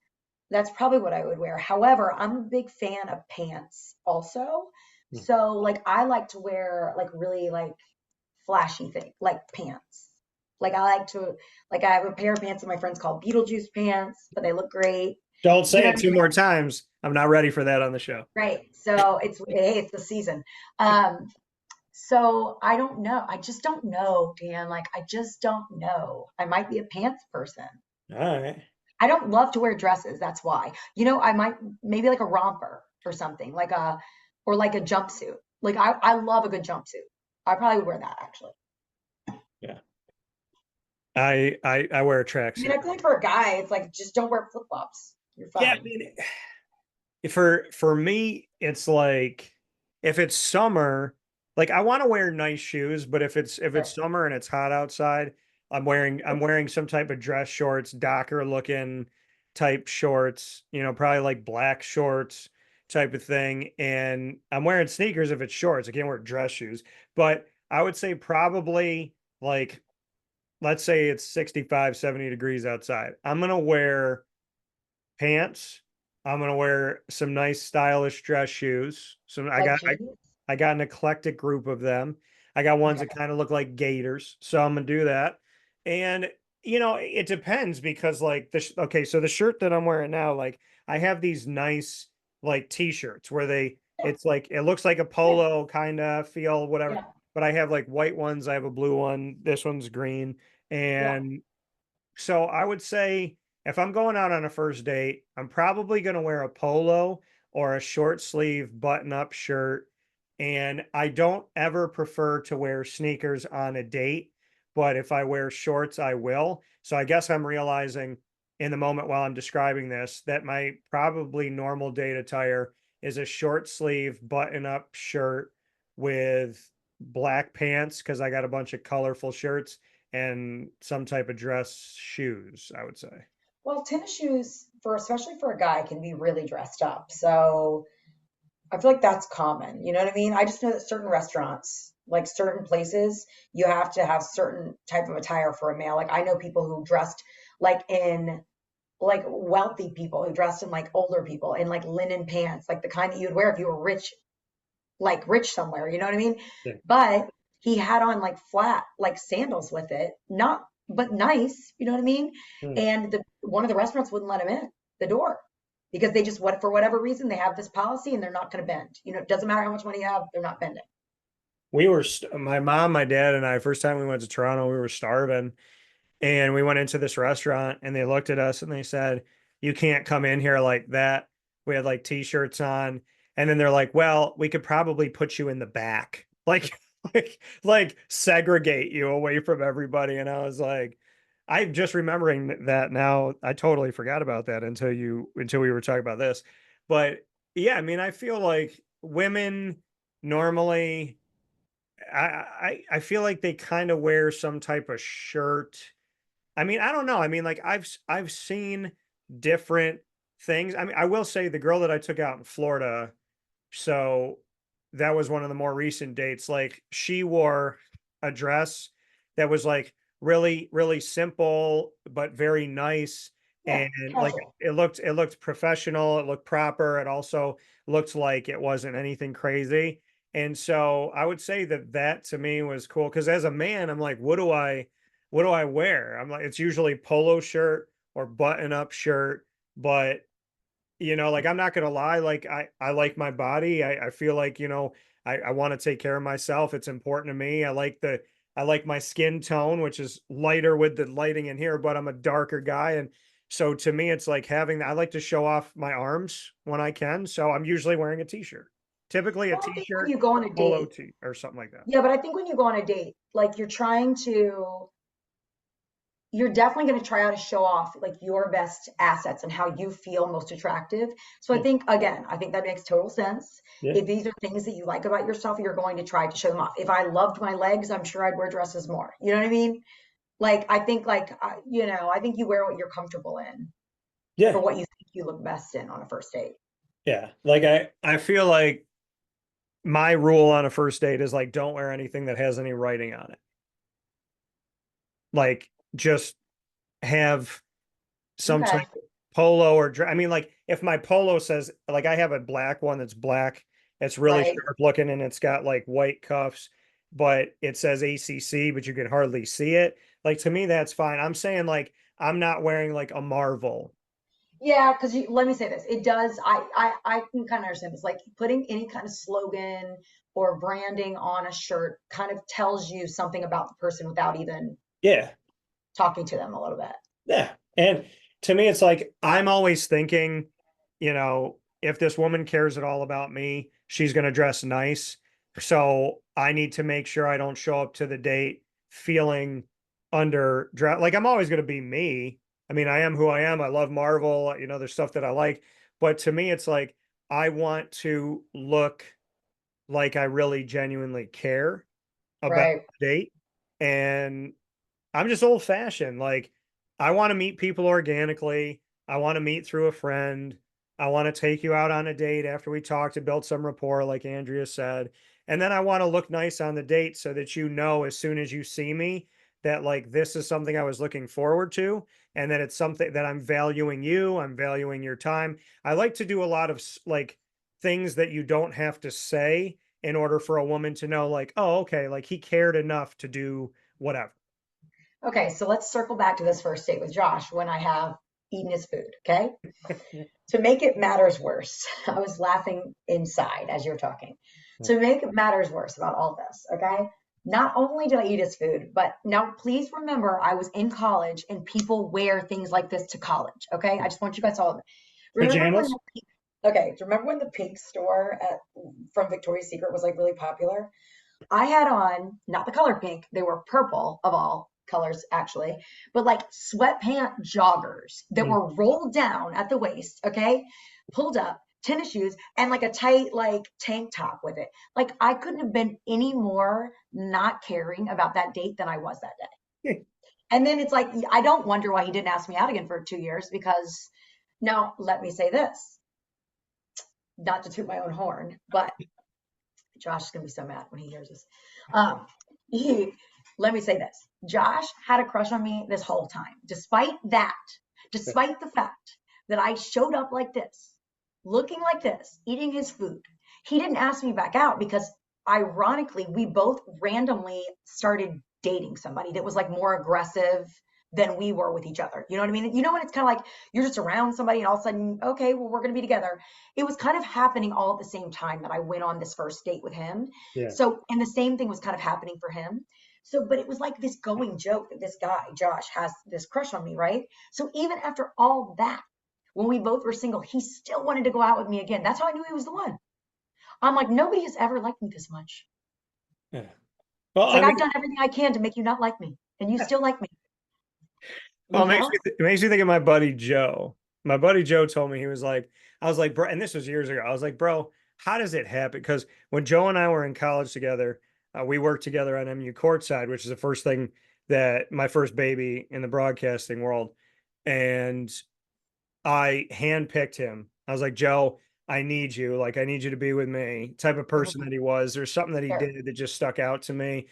that's probably what I would wear. However, I'm a big fan of pants also. Mhm. So like I like to wear like really like flashy thing, like pants. Like I like to like I have a pair of pants that my friends call Beetlejuice pants, but they look great. Don't You say know it what I two mean? more times. I'm not ready for that on the show. Right. So it's hey, it's the season. Um, so I don't know. I just don't know, Dan. Like I just don't know. I might be a pants person. All right. I don't love to wear dresses. That's why. I might maybe like a romper or something, or like a jumpsuit. Like I love a good jumpsuit. I probably would wear that actually. Yeah. I wear a I mean, tracksuit. I feel like for a guy, it's like just don't wear flip-flops. You're Yeah, I fine. mean, for me, it's like if it's summer, like I want to wear nice shoes, but if it's Right. summer and it's hot outside, I'm wearing some type of dress shorts, Docker looking type shorts, probably like black shorts type of thing. And I'm wearing sneakers if it's shorts. I can't wear dress shoes, but I would say probably like let's say it's 65, 70 degrees outside. I'm gonna wear pants. I'm gonna wear some nice stylish dress shoes. Some I Like got I, jeans. I got an eclectic group of them. I got ones Okay. that kind of look like gators, so I'm gonna do that. And it depends because like okay, so the shirt that I'm wearing now, like I have these nice like t-shirts where Yeah. it's like it looks like a Yeah. polo kind of feel, whatever. Yeah. But I have like white ones, I have a blue one, this one's green, Yeah. and so I would say if I'm going out on a first date, I'm probably going to wear a polo or a short sleeve button up shirt. And I don't ever prefer to wear sneakers on a date, but if I wear shorts, I will. So I guess I'm realizing in the moment while I'm describing this that my probably normal date attire is a short sleeve button up shirt with black pants because I got a bunch of colorful shirts and some type of dress shoes, I would say. Well, tennis shoes for especially for a guy can be really dressed up. So I feel like that's common. You know what I mean? I just know that certain restaurants, like certain places, you have to have certain type of attire for a male. Like I know people who dressed like in like wealthy people who dressed in like older people in like linen pants, like the kind that you'd wear if you were rich, like rich somewhere, you know what I mean? Yeah. But he had on like flat like sandals with it, not but nice, you know what I mean? Hmm. And the one of the restaurants wouldn't let him in the door because they just what for whatever reason they have this policy and they're not going to bend. You know, it doesn't matter how much money you have, they're not bending. We were, my mom, my dad, and I, first time we went to Toronto, we were starving. And we went into this restaurant and they looked at us and they said, "You can't come in here like that." We had like t-shirts on. And then they're like, "Well, we could probably put you in the back." Like, like segregate you away from everybody. And I was like, I'm just remembering that now. I totally forgot about that until we were talking about this. But yeah, I mean, I feel like women normally I feel like they kind of wear some type of shirt. I mean, I don't know. I mean, like I've seen different things. I mean, I will say the girl that I took out in Florida, so that was one of the more recent dates. Like she wore a dress that was like really, really simple but very nice. Yeah, And like casual. it looked professional, it looked proper, it also looked like it wasn't anything crazy. And so I would say that that to me was cool because as a man, I'm like, what do I wear? I'm like, it's usually polo shirt or button up shirt, but like I'm not gonna lie, like I like my body. I feel like, I want to take care of myself. It's important to me. I like my skin tone, which is lighter with the lighting in here, but I'm a darker guy. And so to me, it's like I like to show off my arms when I can. So I'm usually wearing a t-shirt. Typically a Well, I think when t-shirt you go or on a polo date, tee or something like that. yeah, but I think when you go on a date, like you're definitely going to try out to show off like your best assets and how you feel most attractive. So I Yeah. think again, I think that makes total sense. Yeah. If these are things that you like about yourself, you're going to try to show them off. If I loved my legs, I'm sure I'd wear dresses more. You know what I mean? Like I think I think you wear what you're comfortable in for Yeah. what you think you look best in on a first date. Yeah. Like I feel like my rule on a first date is like don't wear anything that has any writing on it. Like just have some type Okay. of polo or I mean, like if my polo says, like I have a black one that's black, it's really Right. sharp looking and it's got like white cuffs, but it says ACC, but you can hardly see it. Like to me, that's fine. I'm saying like I'm not wearing like a Marvel. Yeah, because let me say this. It does. I can kind of understand this. Like putting any kind of slogan or branding on a shirt kind of tells you something about the person without even Yeah. talking to them a little bit. Yeah. And to me, it's like I'm always thinking, if this woman cares at all about me, she's going to dress nice. So I need to make sure I don't show up to the date feeling under dress. Like I'm always going to be me. I mean, I am who I am. I love Marvel, there's stuff that I like. But to me, it's like I want to look like I really genuinely care about Right. the date. And I'm just old fashioned. Like, I want to meet people organically. I want to meet through a friend. I want to take you out on a date after we talk to build some rapport, like Andrea said. And then I want to look nice on the date so that as soon as you see me, that like this is something I was looking forward to, and that it's something that I'm valuing you, I'm valuing your time. I like to do a lot of like things that you don't have to say in order for a woman to know, like, oh, okay, like he cared enough to do whatever. Okay, so let's circle back to this first date with Josh when I have eaten his food. Okay. To make it matters worse, I was laughing inside as you're talking. To make it matters worse about all this, okay? Not only did I eat his food, but now please remember I was in college and people wear things like this to college, okay? I just want you guys all to remember when Pajamas? okay, do you remember when the pink store from Victoria's Secret was like really popular? I had on not the color pink, they were purple of all colors actually, but like sweatpant joggers that Mm. were rolled down at the waist, okay, pulled up, tennis shoes, and like a tight like tank top with it. Like I couldn't have been any more not caring about that date than I was that day. And then it's like I don't wonder why he didn't ask me out again for 2 years because now let me say this, not to toot my own horn, but Josh is gonna be so mad when he hears this. Um, he, let me say this: Josh had a crush on me this whole time, despite that, despite the fact that I showed up like this, looking like this, eating his food. He didn't ask me back out because, ironically, we both randomly started dating somebody that was like more aggressive than we were with each other. You know what I mean? You know when it's kind of like you're just around somebody and all of a sudden, okay, well, we're going to be together. It was kind of happening all at the same time that I went on this first date with him. Yeah. So, and the same thing was kind of happening for him. So, but it was like this going joke that this guy, Josh, has this crush on me, right? So even after all that, when we both were single, he still wanted to go out with me again. That's how I knew he was the one. I'm like, nobody has ever liked me this much. Yeah. Well, It's I like mean, I've done everything I can to make you not like me, and you still like me, well, you know? it makes me think of my buddy Joe. My buddy Joe told me, he was like, I was like, bro, and this was years ago. I was like, bro, how does it happen? Because when Joe and I were in college together, we worked together on MU courtside, which is the first thing that my first baby in the broadcasting world. And I handpicked him. I was like, Joe, I need you. Like, I need you to be with me. Type of person Mhm. that he was. There's something that he Sure. did that just stuck out to me.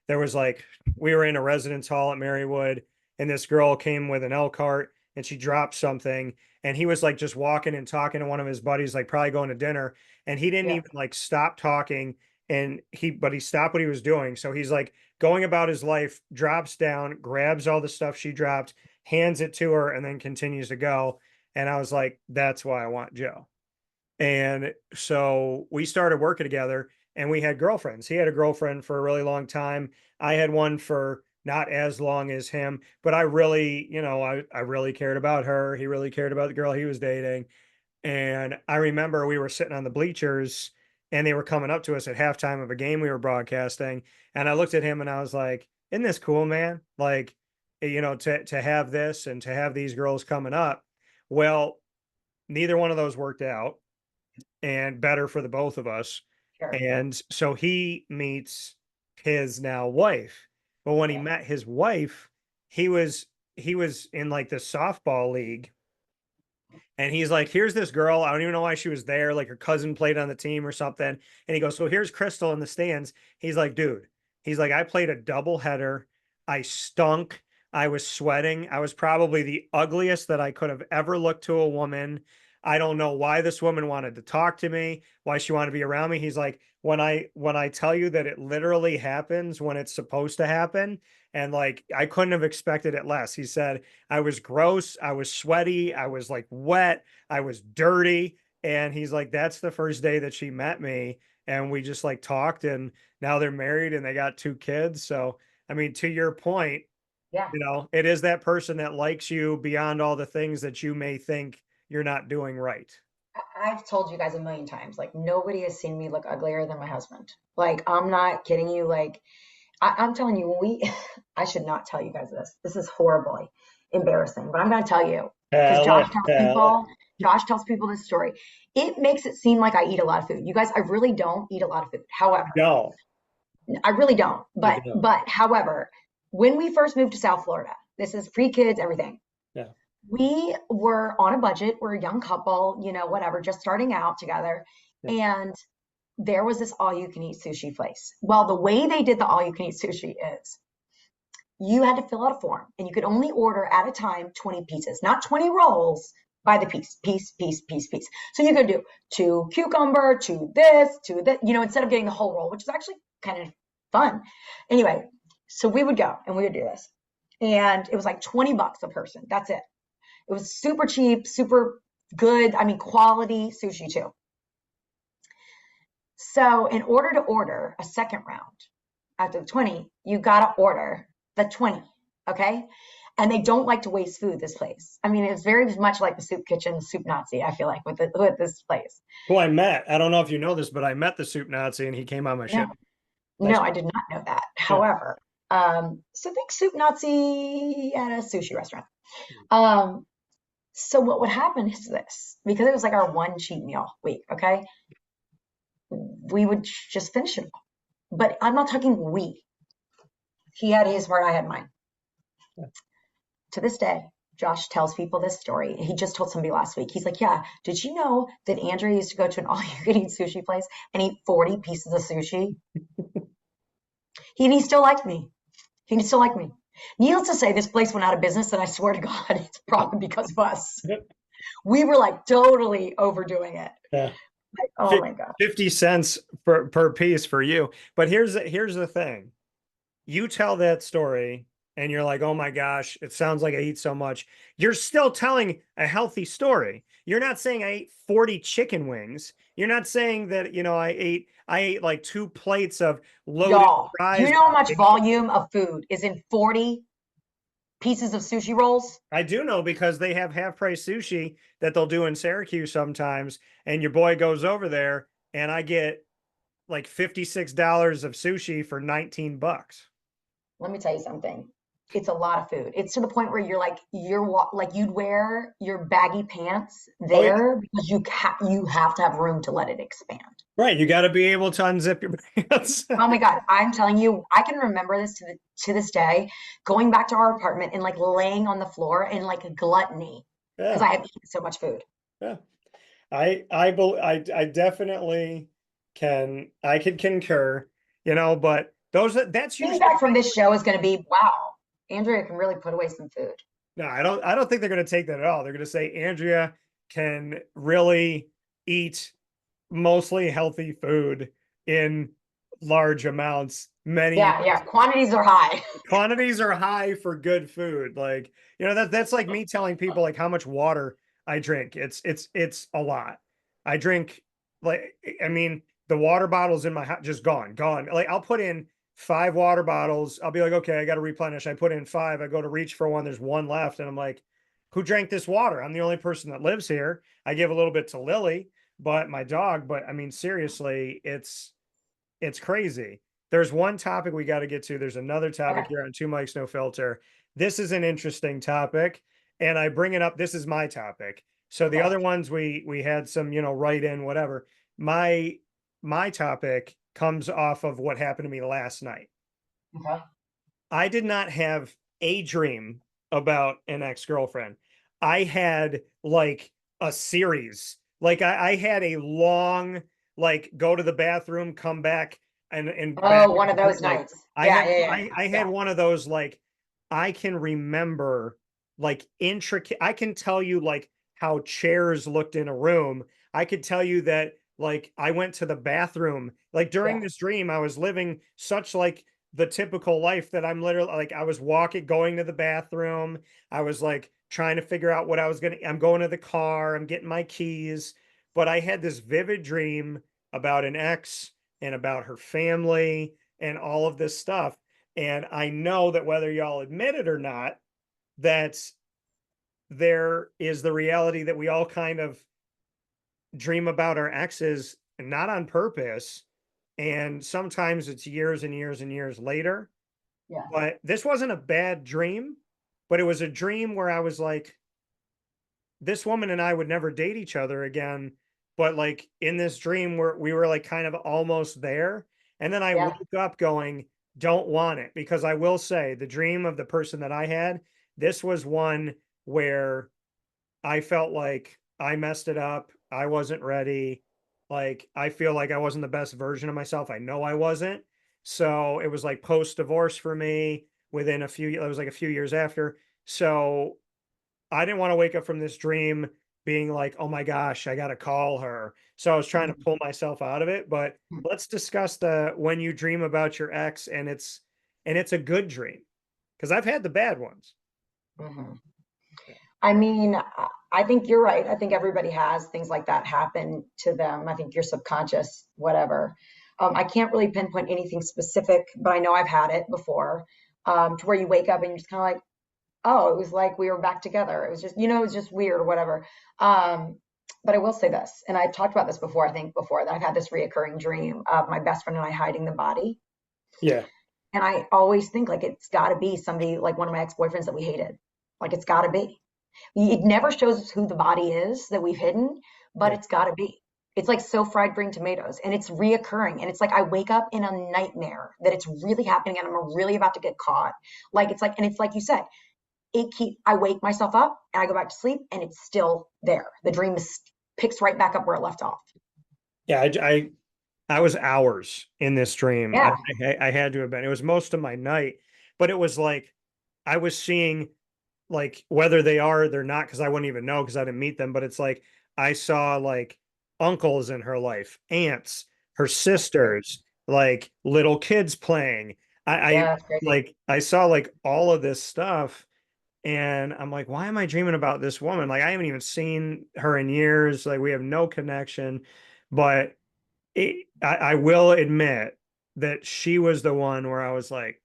There was like, we were in a residence hall at Marywood, and this girl came with an L cart and she dropped something. And he was like just walking and talking to one of his buddies, like probably going to dinner. And he didn't Yeah. even like stop talking. But he stopped what he was doing. So he's like going about his life, drops down, grabs all the stuff she dropped, hands it to her, and then continues to go. And I was like, that's why I want Joe. And so we started working together and we had girlfriends. He had a girlfriend for a really long time. I had one for not as long as him, but I really, I really cared about her. He really cared about the girl he was dating. And I remember we were sitting on the bleachers and they were coming up to us at halftime of a game we were broadcasting. And I looked at him and I was like, isn't this cool, man? Like, to have this and to have these girls coming up. Well, neither one of those worked out and better for the both of us. Sure. And so he meets his now wife. But when he Yeah. met his wife, he was he was in like the softball league and he's like, here's this girl. I don't even know why she was there. Like her cousin played on the team or something. And he goes, so here's Crystal in the stands. He's like, dude, he's like, I played a double header. I stunk. I was sweating. I was probably the ugliest that I could have ever looked to a woman. I don't know why this woman wanted to talk to me, why she wanted to be around me. He's like, when I tell you that it literally happens when it's supposed to happen, and like I couldn't have expected it less. He said, I was gross. I was sweaty. I was like wet. I was dirty. And he's like, that's the first day that she met me. And we just like talked and now they're married and they got 2 kids. So, I mean, to your point, Yeah. it is that person that likes you beyond all the things that you may think you're not doing right. I've told you guys a million times, like nobody has seen me look uglier than my husband. Like I'm not kidding you. Like I'm telling you, when we, I should not tell you guys this. This is horribly embarrassing, but I'm going to tell you because Tell it, tell it. Josh tells people this story. It makes it seem like I eat a lot of food. You guys, I really don't eat a lot of food. However, No, I really don't. you But, don't. but however, when we first moved to South Florida, this is pre-kids, everything. Yeah. We were on a budget. We're a young couple, whatever, just starting out together. Yeah. And there was this all you can eat sushi place. Well, the way they did the all you can eat sushi is you had to fill out a form and you could only order at a time 20 pieces, not 20 rolls by the piece. So you could do 2 cucumber, 2 this, 2 that, instead of getting the whole roll, which is actually kind of fun. Anyway, so we would go and we would do this. And it was like $20 a person. That's it. It was super cheap, super good. I mean, quality sushi too. So in order to order a second round after the 20, you got to order the 20. Okay. And they don't like to waste food, this place. I mean, it's very much like the soup kitchen, soup Nazi, I feel like, with this place. Who I met. I don't know if you know this, but I met the soup Nazi and he came on my show. No, Nice. no, I did not know that. Yeah. However, So think soup Nazi at a sushi restaurant. Um, so what would happen is this, because it was like our one cheat meal week, okay? We would just finish it. But I'm not talking we. He had his part, I had mine. To this day, Josh tells people this story. He just told somebody last week. He's like, yeah, did you know that Andrea used to go to an all-you-can-eat sushi place and eat 40 pieces of sushi? He still liked me. He still liked me. Needless to say, this place went out of business, and I swear to God, it's probably because of us. We were like totally overdoing it. Yeah. Like, oh my God. 50 cents per piece for you. But here's the thing. You tell that story and you're like, oh my gosh, it sounds like I eat so much. You're still telling a healthy story. You're not saying I ate 40 chicken wings. You're not saying that, I ate like 2 plates of loaded Y'all, do you fries. know how much volume of food is in 40 pieces of sushi rolls? I do know because they have half price sushi that they'll do in Syracuse sometimes. And your boy goes over there and I get like $56 of sushi for 19 bucks. Let me tell you something. It's a lot of food. It's to the point where like you'd wear your baggy pants Oh, yeah. there because you have to have room to let it expand. Right. You got to be able to unzip your pants. Oh my God, I'm telling you, I can remember this to this day, going back to our apartment and like laying on the floor in like a gluttony because Yeah. I had eaten so much food. Yeah. I definitely I could concur, but that's usually Feedback from this show is going to be, wow, Andrea can really put away some food. no, I don't think they're going to take that at all. They're going to say Andrea can really eat mostly healthy food in large amounts. Many Yeah, yeah, quantities are high. quantities are high for good food. Like, that's like me telling people like how much water I drink. It's a lot. I drink like I mean the water bottles in my house just gone. Like I'll put in 5 water bottles. I'll be like, okay, I got to replenish. I put in 5. I go to reach for one. There's one left, and I'm like, who drank this water? I'm the only person that lives here. I give a little bit to Lily, but my dog. But I mean, seriously, it's crazy. There's one topic we got to get to. There's another topic Okay, here on Two Mics No Filter. This is an interesting topic, and I bring it up. This is my topic. So the okay, other ones we had some write in whatever. My topic comes off of what happened to me last night. okay. I did not have a dream about an ex girlfriend. I had like a series. Like I had a long go to the bathroom, come back and back. Oh, one of those Like nights. I Yeah, had yeah, yeah, I had yeah. one of those like I can remember like intricate. I can tell you like how chairs looked in a room. I could tell you that like I went to the bathroom. Like during Yeah. this dream, I was living such like the typical life that I'm literally like I was going to the bathroom. I was like trying to figure out what I'm going to the car, I'm getting my keys, but I had this vivid dream about an ex and about her family and all of this stuff. And I know that whether y'all admit it or not, that there is the reality that we all kind of dream about our exes not on purpose. And sometimes it's years and years and years later. Yeah. But this wasn't a bad dream, but it was a dream where I was like, this woman and I would never date each other again. But like in this dream where we were like kind of almost there. And then I Yeah. woke up going, don't want it. Because I will say the dream of the person that I had, this was one where I felt like I messed it up. I wasn't ready. Like, I feel like I wasn't the best version of myself. I know I wasn't. So it was like post divorce for me it was like a few years after. So I didn't want to wake up from this dream being like, oh my gosh, I got to call her. So I was trying to Mhm. pull myself out of it. But let's discuss the when you dream about your ex and it's a good dream because I've had the bad ones. Mhm. I mean, I think you're right. I think everybody has things like that happen to them. I think your subconscious, whatever. I can't really pinpoint anything specific, but I know I've had it before, to where you wake up and you're just kind of like, oh, it was like we were back together. It was just, it was just weird or whatever. But I will say this, and I've talked about this before, I think before, that I've had this reoccurring dream of my best friend and I hiding the body. Yeah. And I always think like it's got to be somebody like one of my ex-boyfriends that we hated. Like it's got to be. It never shows us who the body is that we've hidden, but Yeah. it's got to be. It's like so fried green tomatoes, and it's reoccurring. And it's like I wake up in a nightmare that it's really happening, and I'm really about to get caught. Like it's like, and it's like you said, I wake myself up and I go back to sleep, and it's still there. The dream is picks right back up where it left off. Yeah. I was hours in this dream. Yeah, I had to have been. It was most of my night, but it was like I was seeing like whether they are they're not because I wouldn't even know because I didn't meet them. But it's like I saw like uncles in her life, aunts, her that's great. sisters, like little kids playing. I Yeah, that's crazy. like I saw like all of this stuff, and I'm like, why am I dreaming about this woman? Like I haven't even seen her in years. Like we have no connection, but I will admit that she was the one where I was like,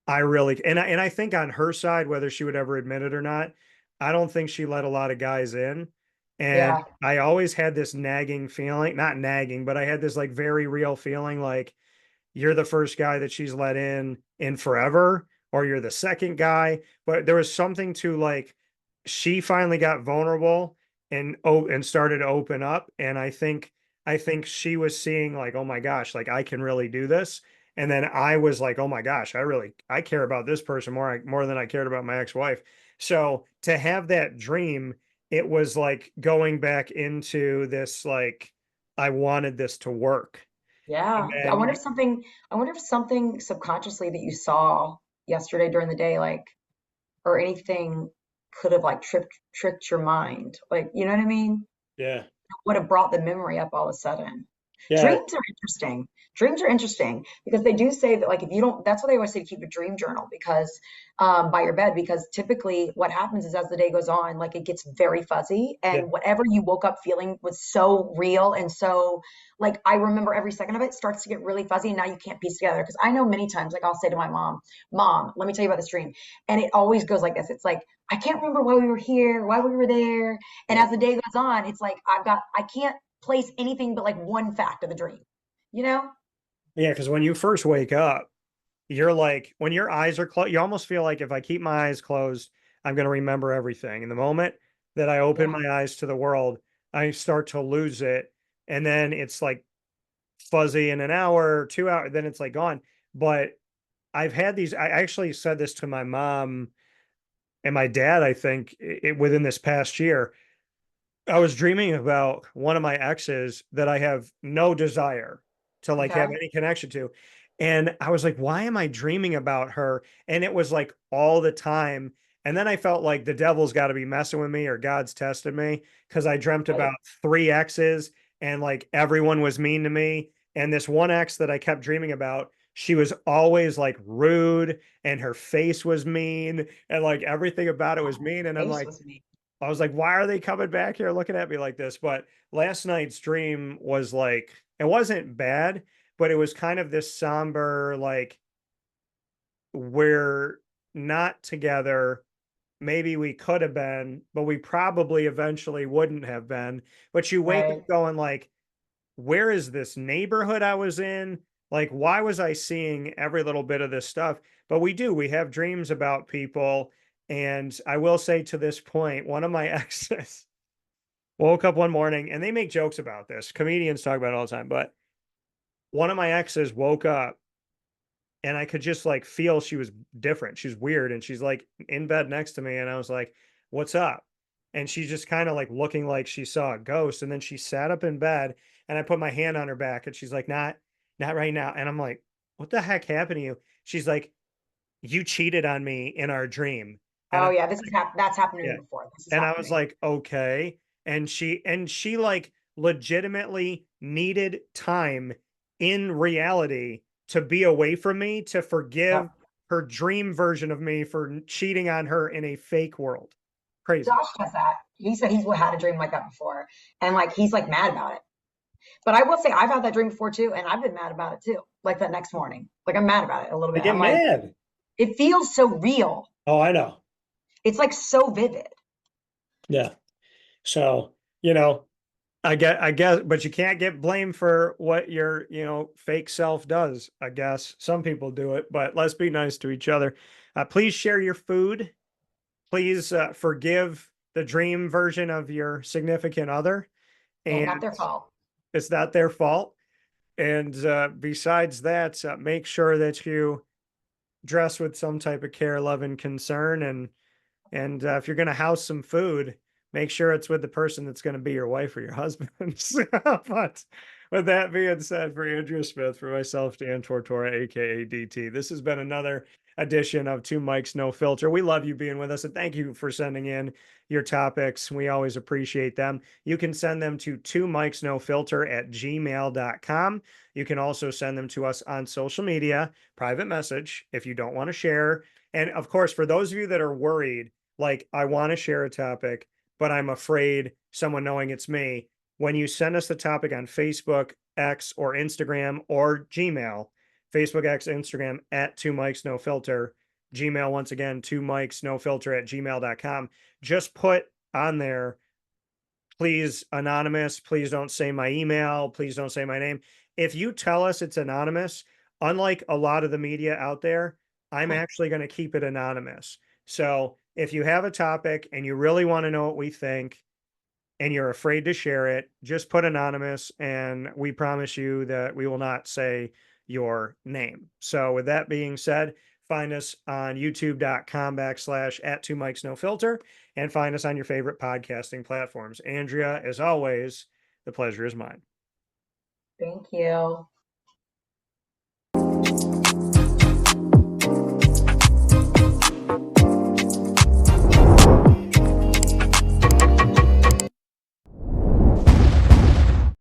I really and I think on her side, whether she would ever admit it or not, I don't think she let a lot of guys in. And Yeah, I always had this nagging feeling, not nagging, but I had this like very real feeling like you're the first guy that she's let in forever, or you're the second guy. But there was something to like she finally got vulnerable and started to open up. And I think she was seeing like, oh my gosh, like I can really do this. And then I was like, oh my gosh, I care about this person more than I cared about my ex-wife. So to have that dream, it was like going back into this like I wanted this to work. And yeah. then I wonder if something subconsciously that you saw yesterday during the day, like, or anything could have like tricked your mind. Like, you know what I mean? yeah. Would have brought the memory up all of a sudden. Yeah. Dreams are interesting. Dreams are interesting because they do say that, like, if you don't, that's what they always say to keep a dream journal because by your bed, because typically what happens is as the day goes on, like, it gets very fuzzy. Yeah. And whatever you woke up feeling was so real. And so, like, I remember every second of it starts to get really fuzzy. And now you can't piece together. Because I know many times, like, I'll say to my mom, Mom, let me tell you about this dream. And it always goes like this. It's like, I can't remember why we were here, why we were there. And Yeah. as the day goes on, it's like, I can't place anything but like one fact of the dream, you know? Yeah. Because when you first wake up, you're like, when your eyes are closed, you almost feel like if I keep my eyes closed, I'm going to remember everything. And the moment that I open Yeah, my eyes to the world, I start to lose it. And then it's like fuzzy in an hour, 2 hours, then it's like gone. But I've had these, I actually said this to my mom and my dad, I think, within this past year. I was dreaming about one of my exes that I have no desire to like have okay. any connection to. And I was like, why am I dreaming about her? And it was like all the time. And then I felt like the devil's got to be messing with me or God's tested me because I dreamt Right. about three exes and like everyone was mean to me. And this one ex that I kept dreaming about, she was always like rude and her face was mean and like everything about it was Oh, mean. And I'm face like, was me. I was like, why are they coming back here looking at me like this? But last night's dream was like, it wasn't bad, but it was kind of this somber, like, we're not together. Maybe we could have been, but we probably eventually wouldn't have been. But you wake up Right. going, like, where is this neighborhood I was in? Like, why was I seeing every little bit of this stuff? But we have dreams about people. And I will say to this point, one of my exes woke up one morning and they make jokes about this. Comedians talk about it all the time, but one of my exes woke up and I could just like feel she was different. She's weird and she's like in bed next to me and I was like, "What's up?" And she's just kind of like looking like she saw a ghost and then she sat up in bed and I put my hand on her back and she's like, "Not right now." And I'm like, "What the heck happened to you?" She's like, "You cheated on me in our dream." And Oh I'm yeah, that's happened to me yeah. before. This has And I happened to was me. like, "Okay." And she like legitimately needed time in reality to be away from me to forgive Yep. her dream version of me for cheating on her in a fake world. Crazy. Josh does that. He said he's had a dream like that before. And like he's like mad about it. But I will say I've had that dream before too, and I've been mad about it too. Like that next morning. Like I'm mad about it a little I bit. get I'm like, mad. it feels so real. Oh, I know. It's like so vivid. Yeah. So, you know, I guess, but you can't get blamed for what your, fake self does. I guess some people do it, but let's be nice to each other. Please share your food. Please forgive the dream version of your significant other. Yeah, And not their fault. it's not their fault. And besides that, make sure that you dress with some type of care, love, and concern. And if you're going to house some food, make sure it's with the person that's going to be your wife or your husband. But with that being said, for Andrea Smith, for myself, Dan Tortora, aka DT, this has been another edition of Two Mics No Filter. We love you being with us, and thank you for sending in your topics. We always appreciate them. You can send them to twomicsnofilter@gmail.com. You can also send them to us on social media, private message, if you don't want to share. And of course, for those of you that are worried, like, I want to share a topic, but I'm afraid someone knowing it's me. When you send us the topic on Facebook, X, or Instagram, or Gmail, Facebook, X, Instagram at Two Mics No Filter, Gmail, once again, Two Mics No Filter at gmail.com. Just put on there, please, anonymous, please don't say my email, please don't say my name. If you tell us it's anonymous, unlike a lot of the media out there, I'm actually going to keep it anonymous. So if you have a topic and you really want to know what we think and you're afraid to share it, just put anonymous, and we promise you that we will not say your name. So with that being said, find us on youtube.com/ at Two Mics No Filter, and find us on your favorite podcasting platforms. Andrea, as always, the pleasure is mine. Thank you.